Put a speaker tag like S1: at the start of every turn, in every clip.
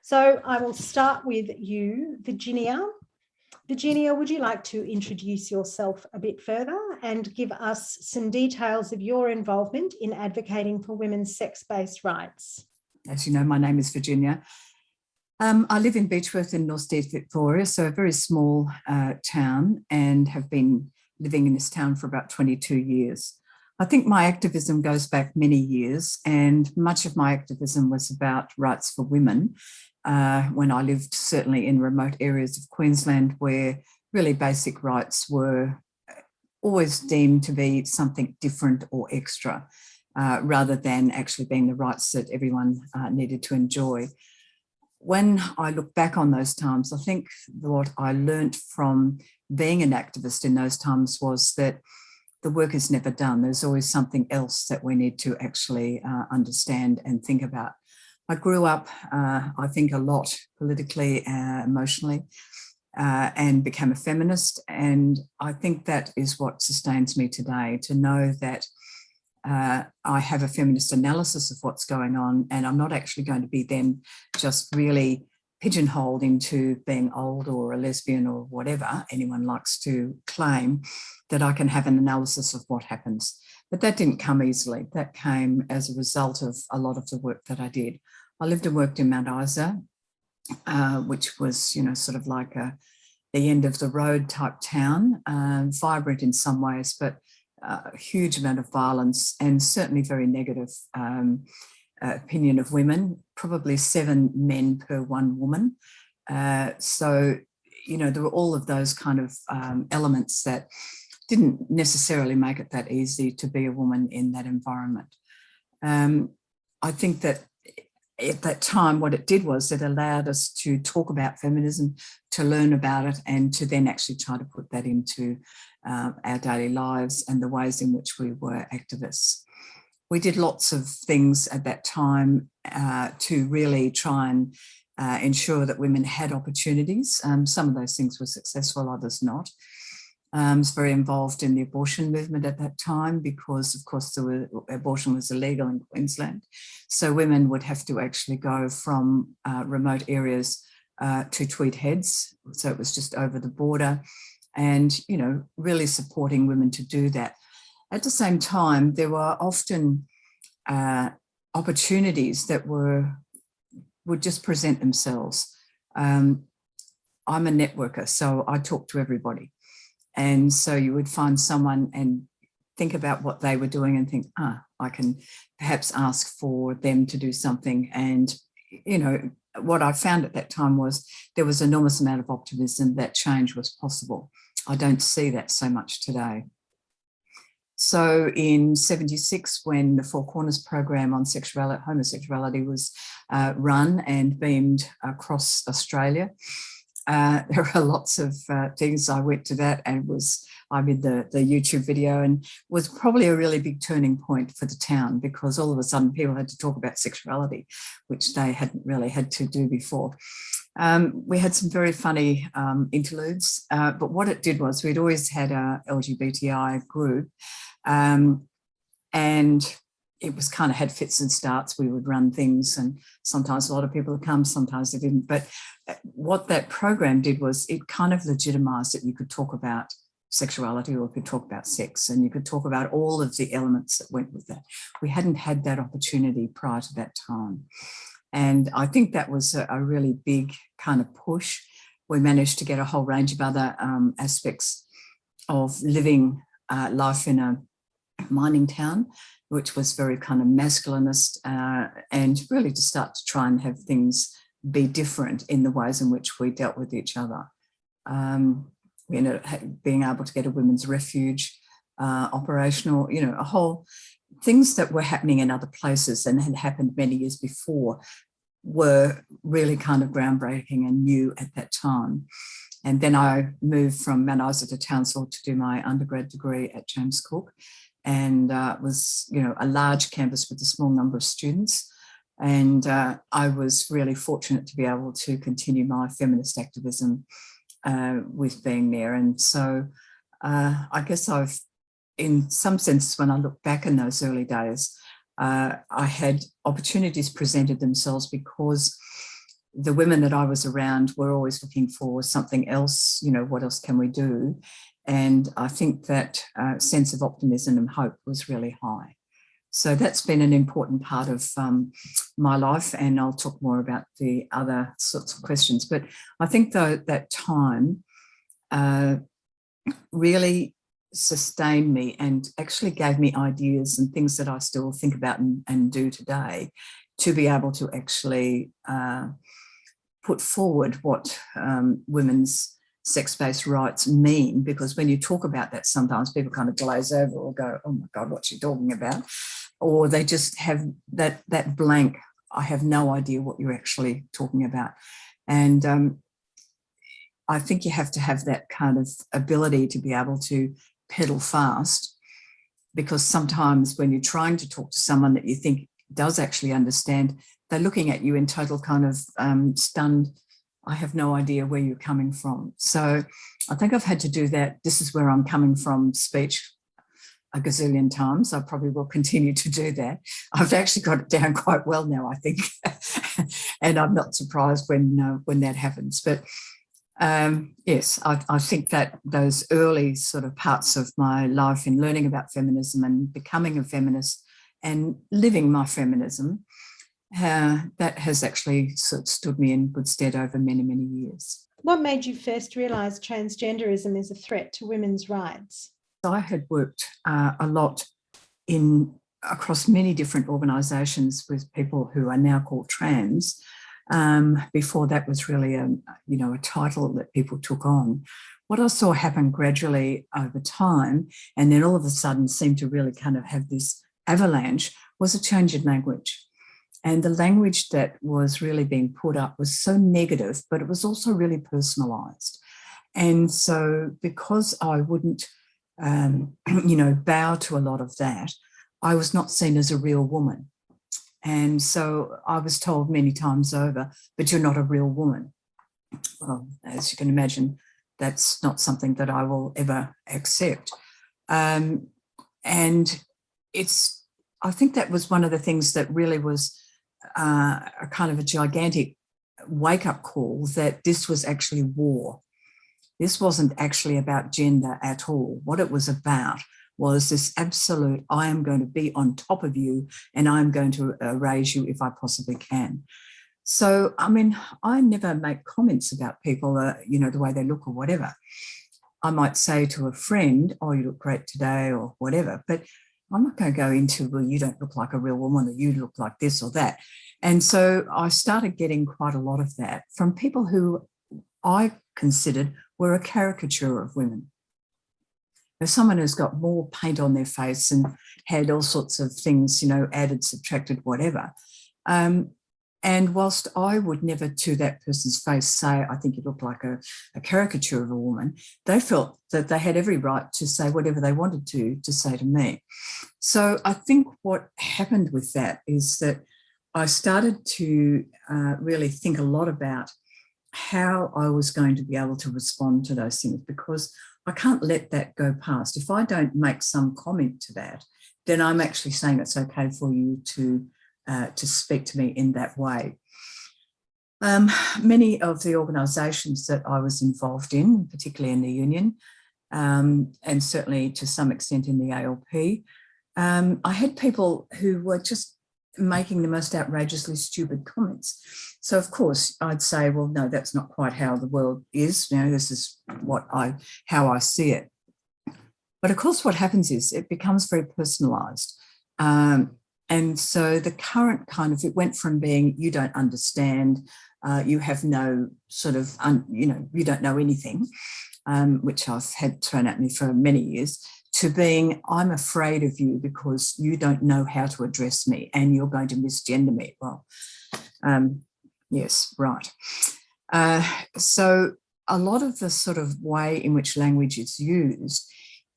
S1: So I will start with you, Virginia. Virginia, would you like to introduce yourself a bit further and give us some details of your involvement in advocating for women's sex-based rights?
S2: As you know, my name is Virginia. I live in Beechworth in North East Victoria, so a very small town, and have been living in this town for about 22 years. I think my activism goes back many years, and much of my activism was about rights for women when I lived certainly in remote areas of Queensland where really basic rights were always deemed to be something different or extra rather than actually being the rights that everyone needed to enjoy. When I look back on those times, I think what I learned from being an activist in those times was that the work is never done. There's always something else that we need to actually understand and think about. I grew up, I think, a lot politically, emotionally, and became a feminist. And I think that is what sustains me today, to know that I have a feminist analysis of what's going on, and I'm not actually going to be then just really pigeonholed into being old or a lesbian or whatever anyone likes to claim, that I can have an analysis of what happens. But that didn't come easily. That came as a result of a lot of the work that I did. I lived and worked in Mount Isa, which was, you know, sort of like the end of the road type town, vibrant in some ways, but a huge amount of violence and certainly very negative opinion of women, probably 7 men per 1 woman. So, you know, there were all of those kind of elements that didn't necessarily make it that easy to be a woman in that environment. I think that at that time, what it did was it allowed us to talk about feminism, to learn about it, and to then actually try to put that into our daily lives and the ways in which we were activists. We did lots of things at that time to really try and ensure that women had opportunities. Some of those things were successful, others not. I was very involved in the abortion movement at that time because, of course, abortion was illegal in Queensland. So women would have to actually go from remote areas to Tweed Heads. So it was just over the border, and, you know, really supporting women to do that. At the same time, there were often opportunities that would just present themselves. I'm a networker, so I talk to everybody. And so you would find someone and think about what they were doing and think, I can perhaps ask for them to do something. And, you know, what I found at that time was there was an enormous amount of optimism that change was possible. I don't see that so much today. So in '76, when the Four Corners program on homosexuality was run and beamed across Australia, there are lots of things. I went to that and I made the YouTube video, and was probably a really big turning point for the town, because all of a sudden people had to talk about sexuality, which they hadn't really had to do before. We had some very funny interludes, but what it did was we'd always had a LGBTI group, and it was kind of had fits and starts. We would run things, and sometimes a lot of people would come, sometimes they didn't. But what that program did was it kind of legitimised that you could talk about sexuality, or you could talk about sex, and you could talk about all of the elements that went with that. We hadn't had that opportunity prior to that time. And I think that was a really big kind of push. We managed to get a whole range of other aspects of living life in a mining town, which was very kind of masculinist, and really to start to try and have things be different in the ways in which we dealt with each other. We ended up being able to get a women's refuge operational, you know, a whole things that were happening in other places and had happened many years before were really kind of groundbreaking and new at that time. And then I moved from Mount Isa to Townsville to do my undergrad degree at James Cook, and it was, you know, a large campus with a small number of students. And I was really fortunate to be able to continue my feminist activism with being there. And so I guess I've, in some sense, when I look back in those early days, I had opportunities presented themselves because the women that I was around were always looking for something else, what else can we do? And I think that sense of optimism and hope was really high. So that's been an important part of my life, and I'll talk more about the other sorts of questions. But I think, though, that time really sustained me and actually gave me ideas and things that I still think about and do today, to be able to actually put forward what women's sex-based rights mean, because when you talk about that, sometimes people kind of glaze over or go, oh my God, what's she talking about? Or they just have that blank, I have no idea what you're actually talking about. And I think you have to have that kind of ability to be able to pedal fast, because sometimes when you're trying to talk to someone that you think does actually understand, they're looking at you in total kind of stunned, I have no idea where you're coming from. So I think I've had to do that. This is where I'm coming from speech a gazillion times. I probably will continue to do that. I've actually got it down quite well now, I think. And I'm not surprised when that happens. But yes, I think that those early sort of parts of my life in learning about feminism and becoming a feminist and living my feminism, that has actually sort of stood me in good stead over many, many years.
S1: What made you first realise transgenderism is a threat to women's rights?
S2: I had worked a lot across many different organisations with people who are now called trans. Before that was really a title that people took on. What I saw happen gradually over time, and then all of a sudden seemed to really kind of have this avalanche, was a change in language. And the language that was really being put up was so negative, but it was also really personalised. And so because I wouldn't, bow to a lot of that, I was not seen as a real woman. And so I was told many times over, but you're not a real woman. Well, as you can imagine, that's not something that I will ever accept. And I think that was one of the things that really was a kind of a gigantic wake-up call, that this was actually war. This wasn't actually about gender at all. What it was about was this absolute, I am going to be on top of you and I'm going to raise you if I possibly can. So, I mean, I never make comments about people, the way they look or whatever. I might say to a friend, oh, you look great today or whatever, but I'm not going to go into, well, you don't look like a real woman, or you look like this or that. And so I started getting quite a lot of that from people who I considered were a caricature of women. There's someone who's got more paint on their face and had all sorts of things, added, subtracted, whatever. And whilst I would never to that person's face say, I think you look like a caricature of a woman, they felt that they had every right to say whatever they wanted to say to me. So I think what happened with that is that I started to really think a lot about how I was going to be able to respond to those things, because I can't let that go past. If I don't make some comment to that, then I'm actually saying it's okay for you to speak to me in that way. Many of the organisations that I was involved in, particularly in the union, and certainly to some extent in the ALP, I had people who were just making the most outrageously stupid comments. So of course I'd say, well, no, that's not quite how the world is. This is how I see it. But of course what happens is it becomes very personalised. And so the current kind of, it went from being, you don't understand, you have no sort of, you don't know anything, which I've had thrown at me for many years, to being, I'm afraid of you because you don't know how to address me and you're going to misgender me. Well, yes, right. So a lot of the sort of way in which language is used,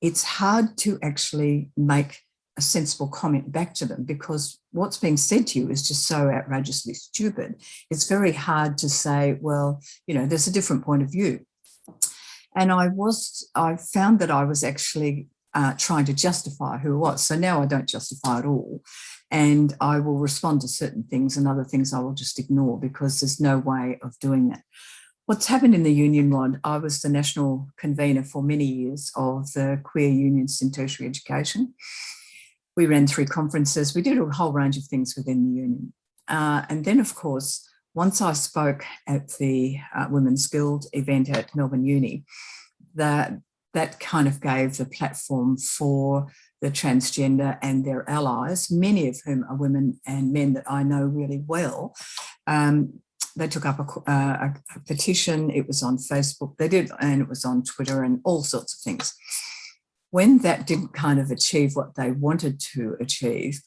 S2: it's hard to actually make a sensible comment back to them, because what's being said to you is just so outrageously stupid. It's very hard to say, well, there's a different point of view. And I found that I was actually trying to justify who it was. So now I don't justify at all. And I will respond to certain things, and other things I will just ignore because there's no way of doing that. What's happened in the union world, I was the national convener for many years of the queer unions in tertiary education. We ran 3 conferences. We did a whole range of things within the union. And then, of course, once I spoke at the Women's Guild event at Melbourne Uni, that kind of gave the platform for the transgender and their allies, many of whom are women and men that I know really well. They took up a petition. It was on Facebook. They did, and it was on Twitter and all sorts of things. When that didn't kind of achieve what they wanted to achieve,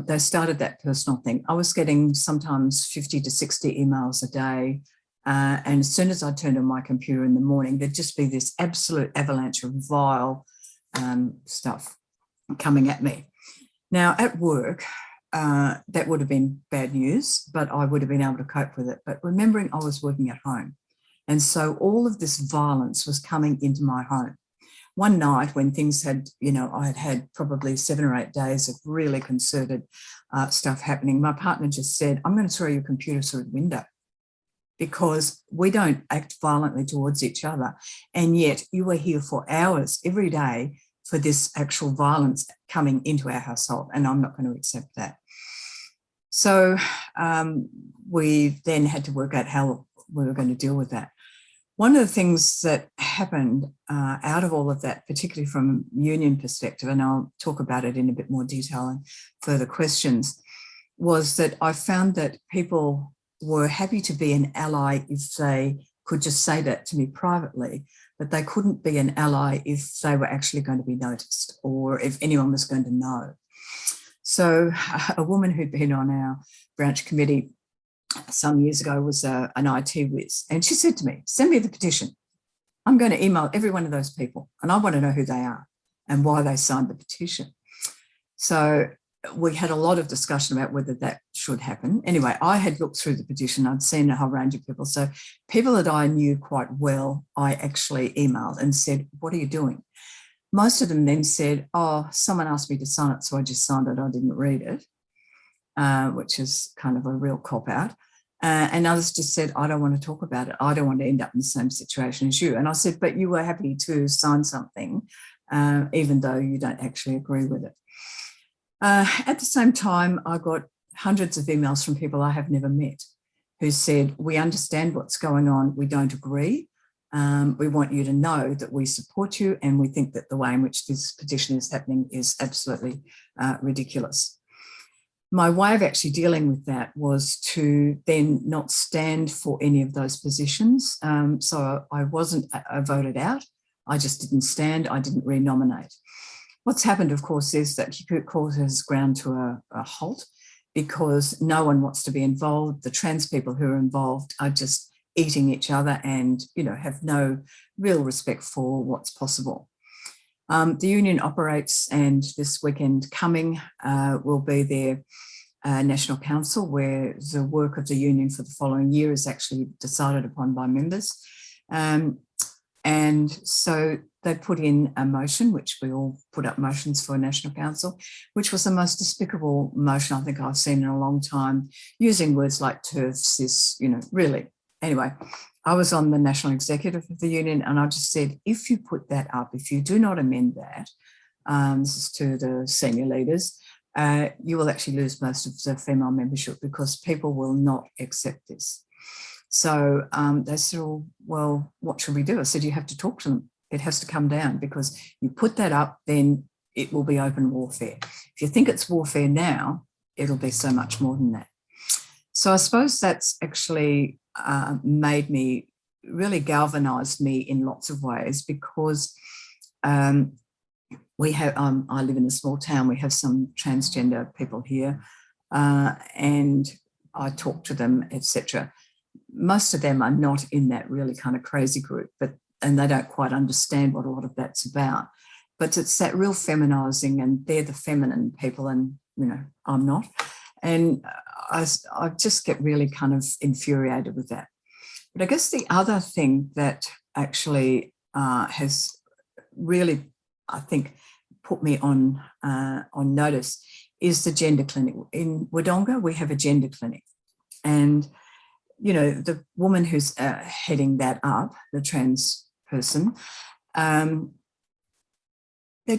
S2: they started that personal thing. I was getting sometimes 50 to 60 emails a day. And as soon as I turned on my computer in the morning, there'd just be this absolute avalanche of vile stuff coming at me. Now, at work, that would have been bad news, but I would have been able to cope with it. But remembering I was working at home, and so all of this violence was coming into my home. One night when things had, I had had probably 7 or 8 days of really concerted stuff happening, my partner just said, I'm going to throw your computer through the window because we don't act violently towards each other. And yet you are here for hours every day for this actual violence coming into our household, and I'm not going to accept that. So we then had to work out how we were going to deal with that. One of the things that happened out of all of that, particularly from a union perspective, and I'll talk about it in a bit more detail in further questions, was that I found that people were happy to be an ally if they could just say that to me privately, but they couldn't be an ally if they were actually going to be noticed or if anyone was going to know. So a woman who'd been on our branch committee some years ago was an IT whiz, and she said to me, send me the petition. I'm going to email every one of those people and I want to know who they are and why they signed the petition. So we had a lot of discussion about whether that should happen. Anyway, I had looked through the petition. I'd seen a whole range of people. So people that I knew quite well, I actually emailed and said, what are you doing? Most of them then said, oh, someone asked me to sign it, so I just signed it. I didn't read it, which is kind of a real cop-out. And others just said, I don't want to talk about it. I don't want to end up in the same situation as you. And I said, but you were happy to sign something, even though you don't actually agree with it. At the same time, I got hundreds of emails from people I have never met who said, we understand what's going on. We don't agree. We want you to know that we support you and we think that the way in which this petition is happening is absolutely ridiculous. My way of actually dealing with that was to then not stand for any of those positions. So I wasn't voted out. I just didn't stand. I didn't re-nominate. What's happened, of course, is that court has ground to a halt because no one wants to be involved. The trans people who are involved are just eating each other and, have no real respect for what's possible. The union operates, and this weekend coming will be their National Council, where the work of the union for the following year is actually decided upon by members. And so they put in a motion, which we all put up motions for a National Council, which was the most despicable motion I think I've seen in a long time, using words like turf, cis, really. Anyway, I was on the National Executive of the union and I just said, if you put that up, if you do not amend that, this is to the senior leaders, you will actually lose most of the female membership because people will not accept this. So they said, well, what should we do? I said, you have to talk to them. It has to come down because you put that up, then it will be open warfare. If you think it's warfare now, it'll be so much more than that. So I suppose that's actually made me, really galvanised me in lots of ways because we have, I live in a small town, we have some transgender people here and I talk to them, etc. Most of them are not in that really kind of crazy group, and they don't quite understand what a lot of that's about. But it's that real feminising, and they're the feminine people, and I'm not. And I just get really kind of infuriated with that. But I guess the other thing that actually has really, I think, put me on notice is the gender clinic. In Wodonga, we have a gender clinic. And, you know, the woman who's heading that up, the trans person, they're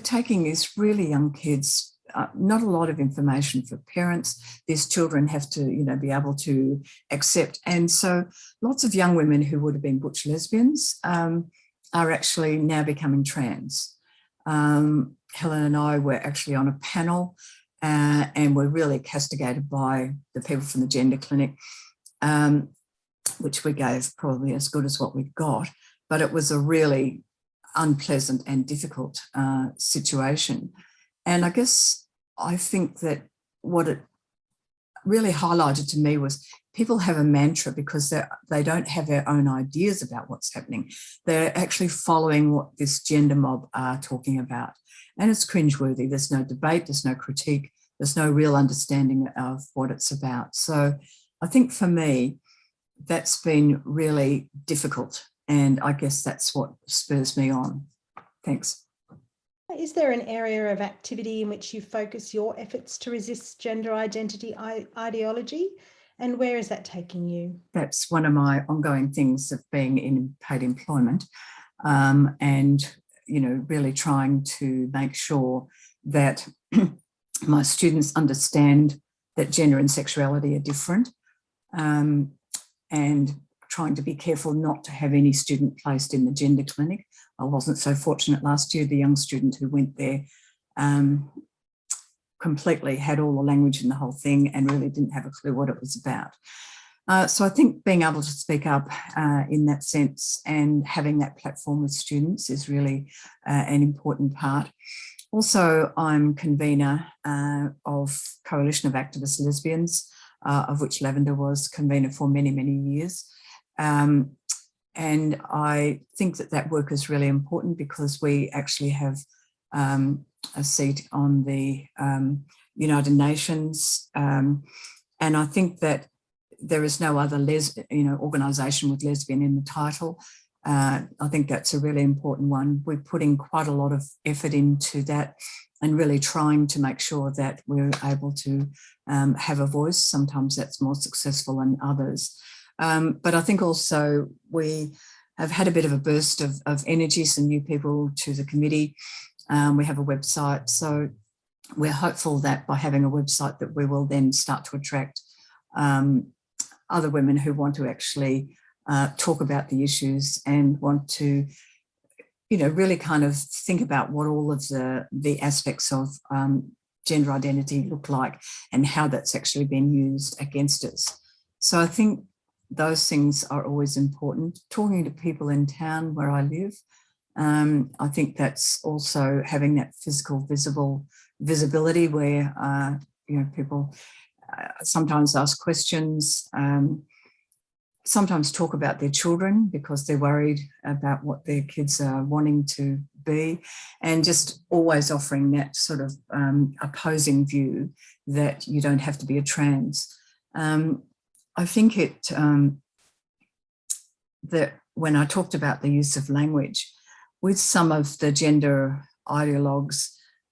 S2: taking these really young kids, not a lot of information for parents. These children have to, you know, be able to accept. And so lots of young women who would have been butch lesbians are actually now becoming trans. Helen and I were actually on a panel and we're really castigated by the people from the gender clinic, which we gave probably as good as what we've got. But it was a really unpleasant and difficult situation. And I guess I think that what it really highlighted to me was people have a mantra because they don't have their own ideas about what's happening. They're actually following what this gender mob are talking about. And it's cringeworthy. There's no debate, there's no critique, there's no real understanding of what it's about. So I think for me, that's been really difficult. And I guess that's what spurs me on. Thanks.
S1: Is there an area of activity in which you focus your efforts to resist gender identity ideology? And where is that taking you?
S2: That's one of my ongoing things of being in paid employment and, you know, really trying to make sure that my students understand that gender and sexuality are different and trying to be careful not to have any student placed in the gender clinic. I wasn't so fortunate last year. The young student who went there completely had all the language in the whole thing and really didn't have a clue what it was about. So I think being able to speak up in that sense and having that platform with students is really an important part. Also, I'm convener of Coalition of Activist Lesbians, of which Lavender was convener for many, many years. And I think that that work is really important because we actually have a seat on the United Nations. And I think that there is no other organisation with lesbian in the title. I think that's a really important one. We're putting quite a lot of effort into that and really trying to make sure that we're able to have a voice. Sometimes that's more successful than others. But I think also we have had a bit of a burst of energy, some new people to the committee. We have a website. So we're hopeful that by having a website that we will then start to attract other women who want to actually talk about the issues and want to, you know, really kind of think about what all of the aspects of gender identity look like and how that's actually been used against us. So I think those things are always important. Talking to people in town where I live, I think that's also having that physical visibility where, you know, people sometimes ask questions, sometimes talk about their children because they're worried about what their kids are wanting to be, and just always offering that sort of opposing view that you don't have to be a trans. I think that when I talked about the use of language with some of the gender ideologues,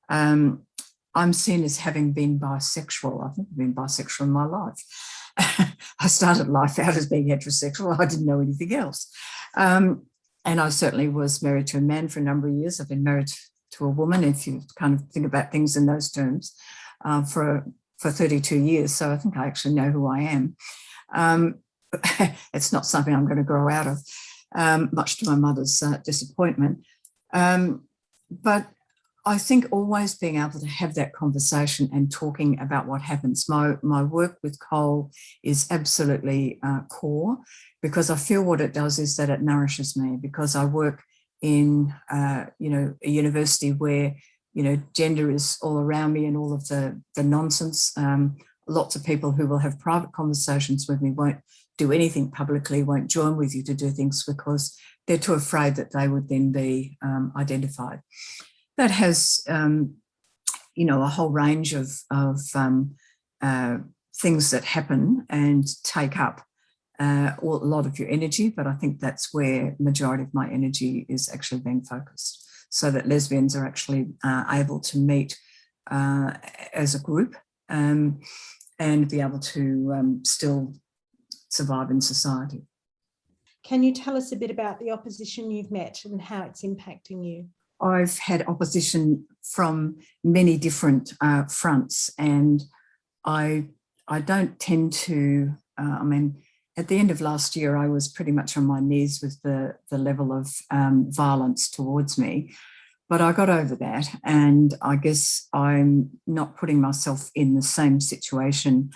S2: I'm seen as having been bisexual. I think I've been bisexual in my life. I started life out as being heterosexual. I didn't know anything else. And I certainly was married to a man for a number of years. I've been married to a woman, if you kind of think about things in those terms, for 32 years. So I think I actually know who I am. It's not something I'm going to grow out of, much to my mother's disappointment. But I think always being able to have that conversation and talking about what happens. My work with Cole is absolutely core because I feel what it does is that it nourishes me, because I work in you know, a university where, you know, gender is all around me and all of the nonsense. Lots of people who will have private conversations with me won't do anything publicly, won't join with you to do things because they're too afraid that they would then be identified. That has, you know, a whole range of things that happen and take up a lot of your energy, but I think that's where the majority of my energy is actually being focused, so that lesbians are actually able to meet as a group and be able to still survive in society.
S1: Can you tell us a bit about the opposition you've met and how it's impacting you?
S2: I've had opposition from many different fronts, and I don't tend to, at the end of last year, I was pretty much on my knees with the level of violence towards me, but I got over that, and I guess I'm not putting myself in the same situation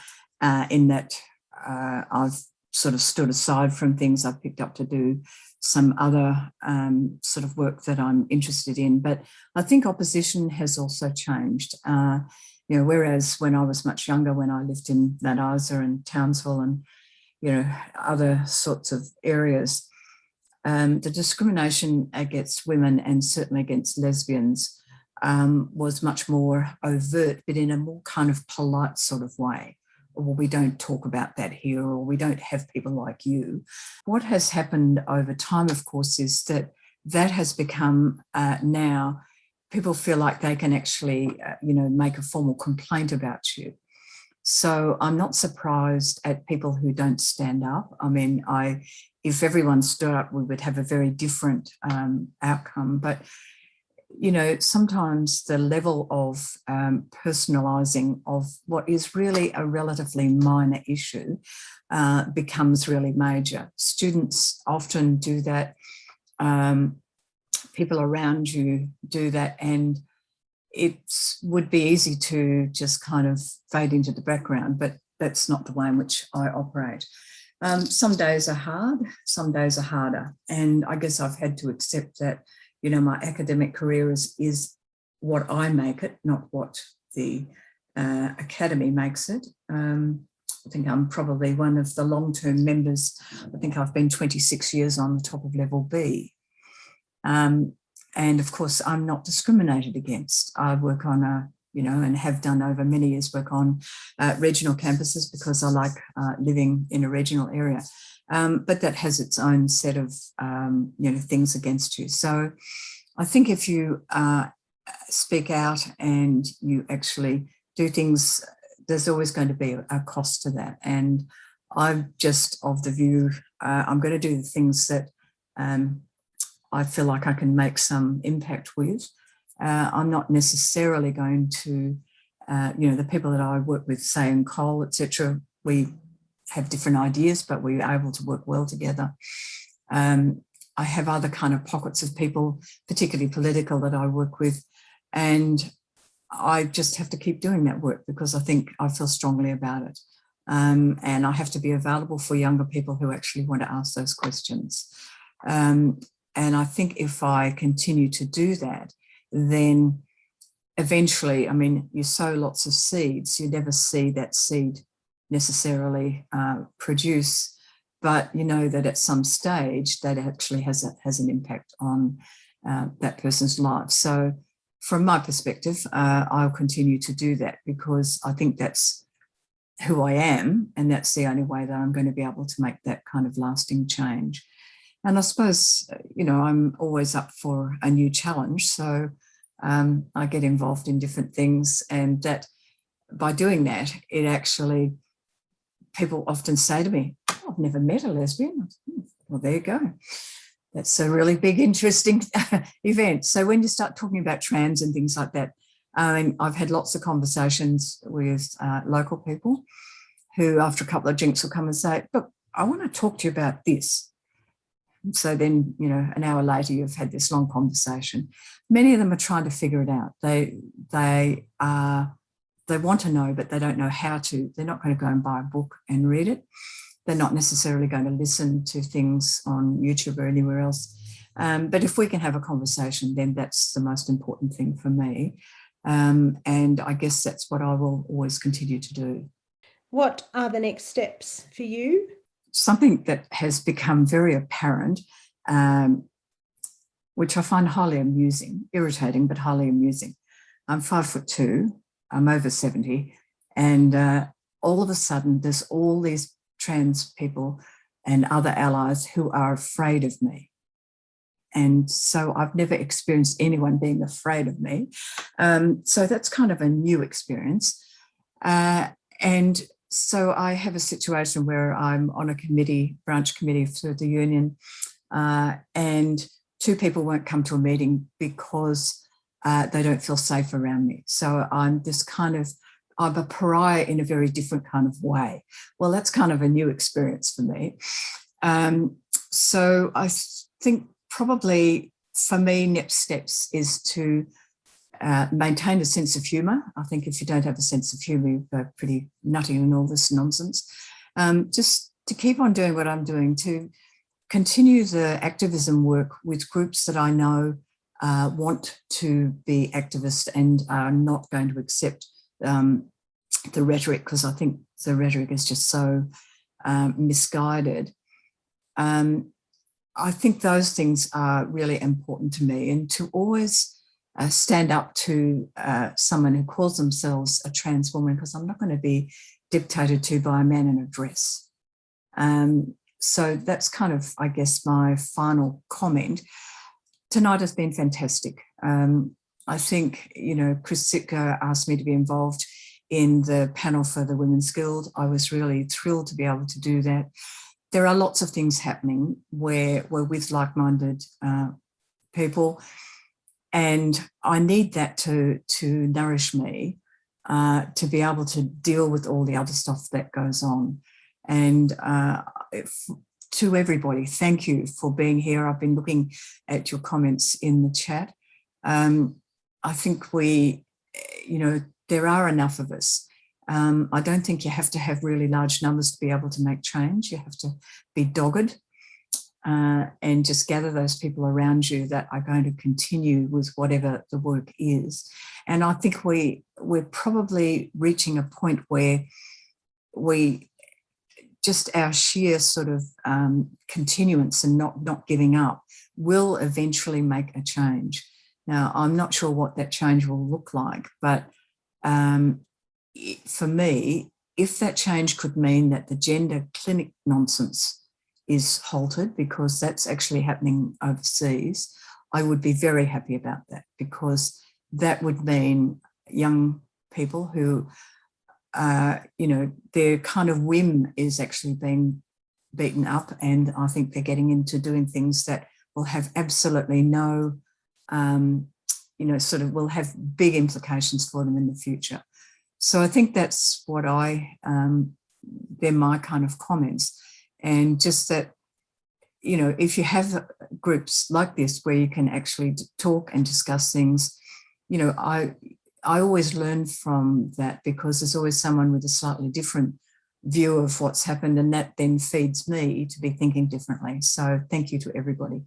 S2: in that I've sort of stood aside from things I've picked up to do some other sort of work that I'm interested in. But I think opposition has also changed. Whereas when I was much younger, when I lived in Mount Isa and Townsville and, other sorts of areas, the discrimination against women and certainly against lesbians was much more overt, but in a more kind of polite sort of way. Well, we don't talk about that here, or we don't have people like you. What has happened over time, of course, is that has become now people feel like they can actually, make a formal complaint about you. So I'm not surprised at people who don't stand up. I mean, if everyone stood up, we would have a very different outcome. But sometimes the level of personalising of what is really a relatively minor issue becomes really major. Students often do that. People around you do that, and it would be easy to just kind of fade into the background, but that's not the way in which I operate. Some days are hard, some days are harder, and I guess I've had to accept that my academic career is what I make it, not what the academy makes it. I think I'm probably one of the long-term members. I think I've been 26 years on the top of level B. And of course, I'm not discriminated against. I work on and have done over many years, work on regional campuses because I like living in a regional area. But that has its own set of, things against you. So I think if you speak out and you actually do things, there's always going to be a cost to that. And I'm just of the view, I'm going to do the things that I feel like I can make some impact with. I'm not necessarily going to, the people that I work with, say in coal, etc., we have different ideas, but we're able to work well together. I have other kind of pockets of people, particularly political, that I work with, and I just have to keep doing that work because I think I feel strongly about it. And I have to be available for younger people who actually want to ask those questions. And I think if I continue to do that, then eventually, you sow lots of seeds, you never see that seed necessarily produce, but you know that at some stage that actually has an impact on that person's life. So from my perspective, I'll continue to do that because I think that's who I am, and that's the only way that I'm going to be able to make that kind of lasting change. And I suppose, I'm always up for a new challenge. So I get involved in different things, and that by doing that, it actually, people often say to me, oh, I've never met a lesbian. Well, there you go. That's a really big, interesting event. So when you start talking about trans and things like that, I've had lots of conversations with local people who, after a couple of drinks, will come and say, look, I want to talk to you about this. So then, an hour later, you've had this long conversation. Many of them are trying to figure it out. They want to know, but they don't know how to. They're not going to go and buy a book and read it. They're not necessarily going to listen to things on YouTube or anywhere else. But if we can have a conversation, then that's the most important thing for me. And I guess that's what I will always continue to do.
S1: What are the next steps for you?
S2: Something that has become very apparent, which I find highly amusing, irritating, but highly amusing. I'm 5'2", I'm over 70, and all of a sudden there's all these trans people and other allies who are afraid of me. And so I've never experienced anyone being afraid of me. So that's kind of a new experience. And so I have a situation where I'm on a committee, branch committee for the union, and 2 people won't come to a meeting because they don't feel safe around me. So I'm I'm a pariah in a very different kind of way. Well, that's kind of a new experience for me. So I think probably for me, next steps is to maintain a sense of humour. I think if you don't have a sense of humour, you're pretty nutty in all this nonsense. Just to keep on doing what I'm doing, to continue the activism work with groups that I know want to be activists and are not going to accept the rhetoric, because I think the rhetoric is just so misguided. I think those things are really important to me, and to always stand up to someone who calls themselves a trans woman, because I'm not going to be dictated to by a man in a dress. So that's kind of, I guess, my final comment. Tonight has been fantastic. I think, Chris Sitka asked me to be involved in the panel for the Women's Guild. I was really thrilled to be able to do that. There are lots of things happening where we're with like-minded people, and I need that to nourish me, to be able to deal with all the other stuff that goes on. And to everybody, thank you for being here. I've been looking at your comments in the chat. I think there are enough of us. I don't think you have to have really large numbers to be able to make change. You have to be dogged and just gather those people around you that are going to continue with whatever the work is. And I think we're probably reaching a point where our sheer sort of continuance and not giving up will eventually make a change. Now, I'm not sure what that change will look like, but for me, if that change could mean that the gender clinic nonsense is halted, because that's actually happening overseas, I would be very happy about that, because that would mean young people who, their kind of whim is actually being beaten up, and I think they're getting into doing things that will have absolutely no, will have big implications for them in the future. So I think that's what they're my kind of comments. And just that, if you have groups like this where you can actually talk and discuss things, I always learn from that, because there's always someone with a slightly different view of what's happened, and that then feeds me to be thinking differently. So thank you to everybody.